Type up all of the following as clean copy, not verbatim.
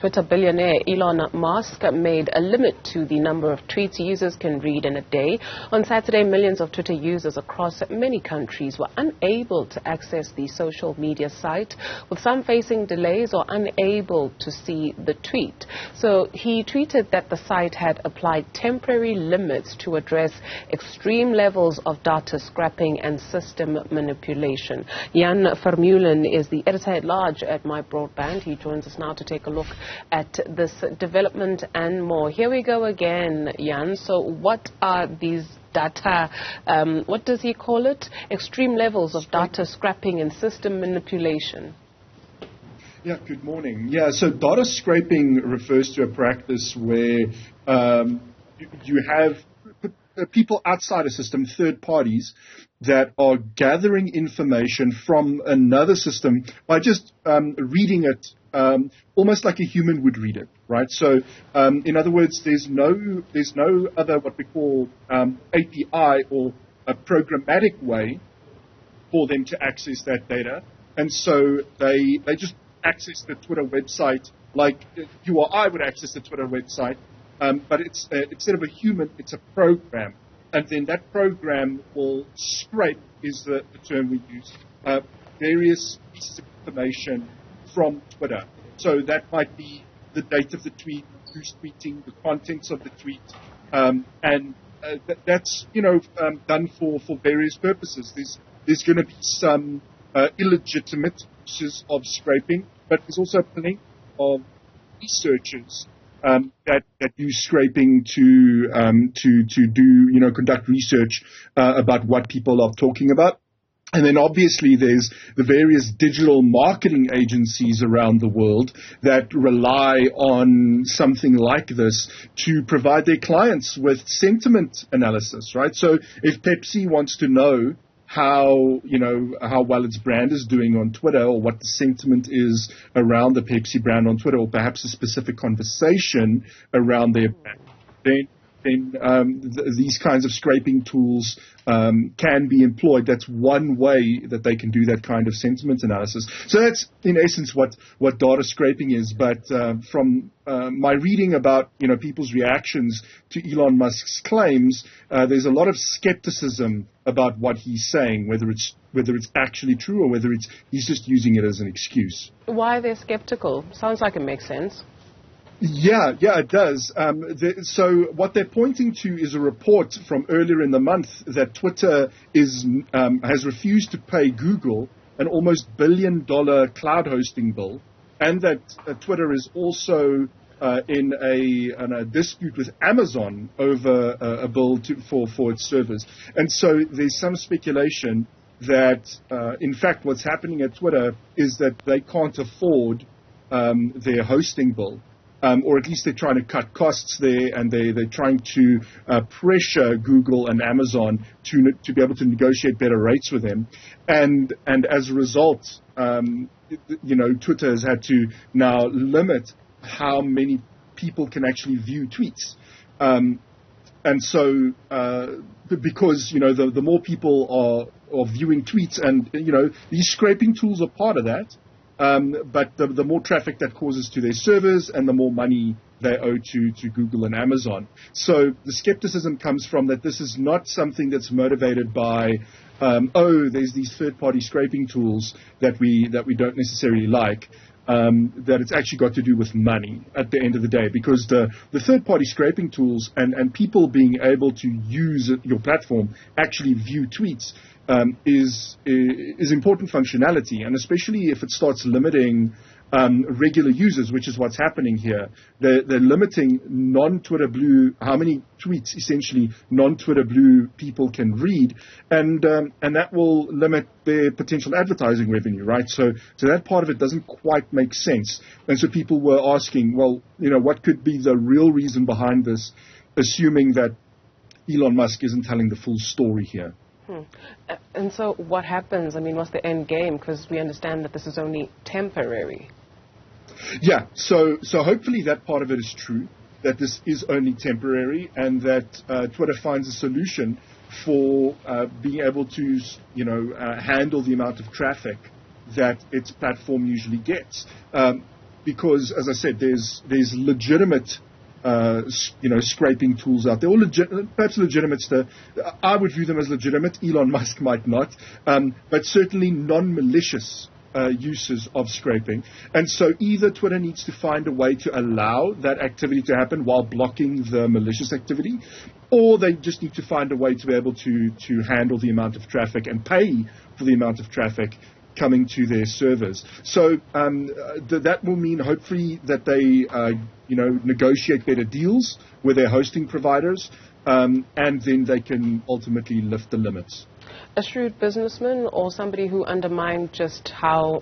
Twitter billionaire Elon Musk made a limit to the number of tweets users can read in a day. On Saturday, millions of Twitter users across many countries were unable to access the social media site, with some facing delays or unable to see the tweet. So he tweeted that the site had applied temporary limits to address extreme levels of data scrapping and system manipulation. Vermulen is the editor-at-large at My Broadband. He joins us now to take a look at this development and more. Here we go again, Jan. So what are these data, what does he call it? Extreme levels of data scrapping and system manipulation. Yeah, good morning. Yeah, so data scraping refers to a practice where you have people outside a system, third parties, that are gathering information from another system by just reading it almost like a human would read it, right? So, in other words, there's no other what we call API or a programmatic way for them to access that data, and so they just access the Twitter website like you or I would access the Twitter website, but it's instead of a human, it's a program. And then that program will scrape, is the term we use, various pieces of information from Twitter. So that might be the date of the tweet, who's tweeting, the contents of the tweet, and that's done for various purposes. There's going to be some illegitimate uses of scraping, but there's also plenty of researchers that use scraping to do conduct research about what people are talking about. And then obviously there's the various digital marketing agencies around the world that rely on something like this to provide their clients with sentiment analysis, right? So if Pepsi wants to know how well its brand is doing on Twitter, or what the sentiment is around the Pepsi brand on Twitter, or perhaps a specific conversation around their brand, then these kinds of scraping tools can be employed. That's one way that they can do that kind of sentiment analysis. So that's in essence what data scraping is. But from my reading about people's reactions to Elon Musk's claims, there's a lot of skepticism about what he's saying, whether it's actually true or whether he's just using it as an excuse. Why are they skeptical? Sounds like it makes sense. Yeah, it does. So what they're pointing to is a report from earlier in the month that Twitter has refused to pay Google an almost $1 billion cloud hosting bill, and that Twitter is also in a dispute with Amazon over a bill for its servers. And so there's some speculation that, in fact, what's happening at Twitter is that they can't afford their hosting bill. Or at least they're trying to cut costs there, and they're trying to pressure Google and Amazon to be able to negotiate better rates with them. And as a result, Twitter has had to now limit how many people can actually view tweets. And so, because, the more people are viewing tweets, and, these scraping tools are part of that. But the more traffic that causes to their servers, and the more money they owe to Google and Amazon. So the skepticism comes from that this is not something that's motivated by, there's these third-party scraping tools that we don't necessarily like. That it's actually got to do with money at the end of the day, because the third-party scraping tools and people being able to use your platform, actually view tweets, is important functionality, and especially if it starts limiting regular users, which is what's happening here. They're limiting non-Twitter blue, how many tweets essentially non-Twitter blue people can read, and that will limit their potential advertising revenue, right? So that part of it doesn't quite make sense. And so people were asking, well, what could be the real reason behind this, assuming that Elon Musk isn't telling the full story here. And so what happens? I mean, what's the end game? Because we understand that this is only temporary. Yeah, so hopefully that part of it is true, that this is only temporary, and that Twitter finds a solution for being able to, handle the amount of traffic that its platform usually gets. because, as I said, there's legitimate scraping tools out there, or perhaps legitimate. I would view them as legitimate. Elon Musk might not, but certainly non-malicious uses of scraping. And so either Twitter needs to find a way to allow that activity to happen while blocking the malicious activity, or they just need to find a way to be able to handle the amount of traffic and pay for the amount of traffic coming to their servers. So that will mean hopefully that they negotiate better deals with their hosting providers, and then they can ultimately lift the limits. A shrewd businessman or somebody who undermined just how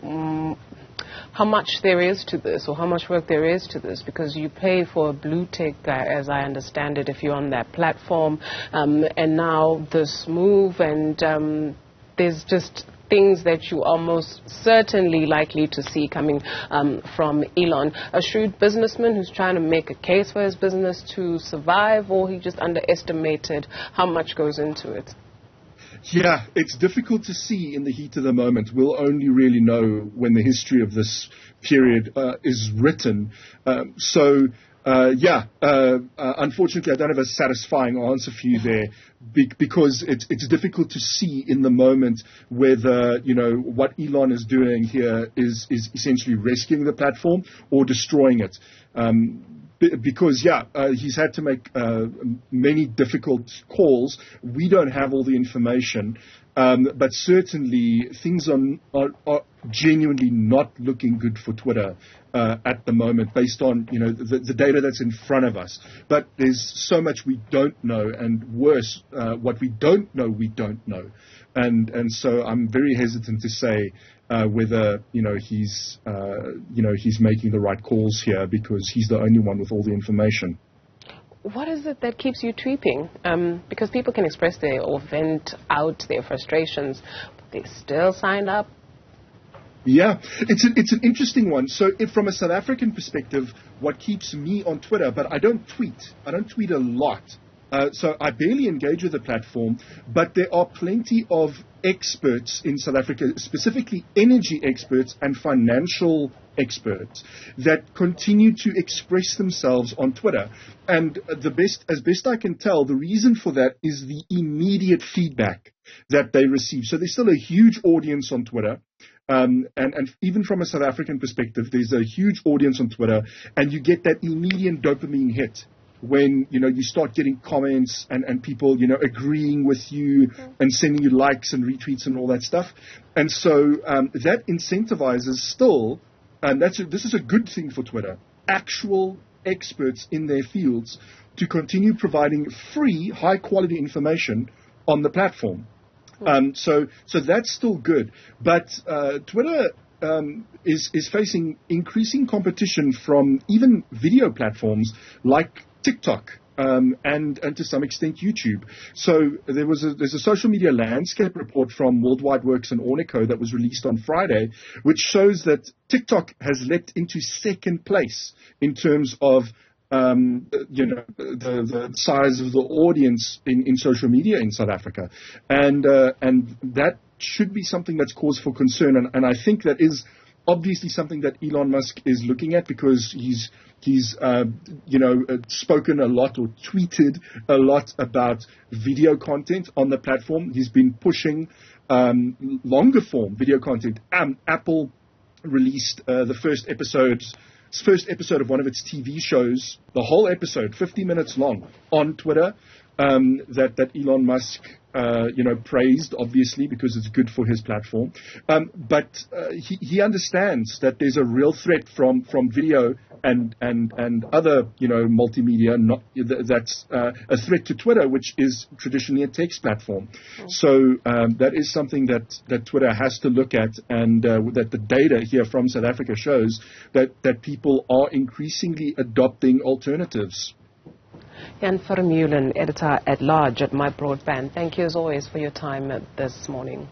much there is to this, or how much work there is to this, because you pay for a blue tick, as I understand it, if you're on that platform, and now this move, and there's just things that you are most certainly likely to see coming from Elon. A shrewd businessman who's trying to make a case for his business to survive, or he just underestimated how much goes into it? Yeah, it's difficult to see in the heat of the moment. We'll only really know when the history of this period is written. Unfortunately, I don't have a satisfying answer for you there, because it's difficult to see in the moment whether, what Elon is doing here is essentially rescuing the platform or destroying it. Because he's had to make many difficult calls. We don't have all the information, but certainly things are genuinely not looking good for Twitter at the moment, based on the data that's in front of us. But there's so much we don't know, and worse, what we don't know, and so I'm very hesitant to say whether he's making the right calls here, because he's the only one with all the information. What is it that keeps you tweeting? Because people can express or vent out their frustrations, but they still sign up. Yeah, it's an interesting one. So from a South African perspective, what keeps me on Twitter, but I don't tweet a lot. So I barely engage with the platform, but there are plenty of experts in South Africa, specifically energy experts and financial experts, that continue to express themselves on Twitter. And as best I can tell, the reason for that is the immediate feedback that they receive. So there's still a huge audience on Twitter. And even from a South African perspective, there's a huge audience on Twitter, and you get that immediate dopamine hit when you start getting comments and people agreeing with you and sending you likes and retweets and all that stuff. And so that incentivizes still, and this is a good thing for Twitter, actual experts in their fields to continue providing free, high quality information on the platform. So that's still good, but Twitter is facing increasing competition from even video platforms like TikTok and to some extent YouTube. So there's a social media landscape report from Worldwide Works and Ornico that was released on Friday, which shows that TikTok has leapt into second place in terms of the size of the audience in social media in South Africa, and that should be something that's cause for concern, and I think that is obviously something that Elon Musk is looking at, because he's spoken a lot or tweeted a lot about video content on the platform. He's been pushing longer form video content. Apple released the first episode of one of its TV shows, the whole episode, 50 minutes long, on Twitter, that Elon Musk praised, obviously, because it's good for his platform. But he understands that there's a real threat from video and other multimedia. That's a threat to Twitter, which is traditionally a text platform. So that is something that Twitter has to look at, and that the data here from South Africa shows that people are increasingly adopting alternatives. Vermulen, editor at large at My Broadband, thank you as always for your time this morning.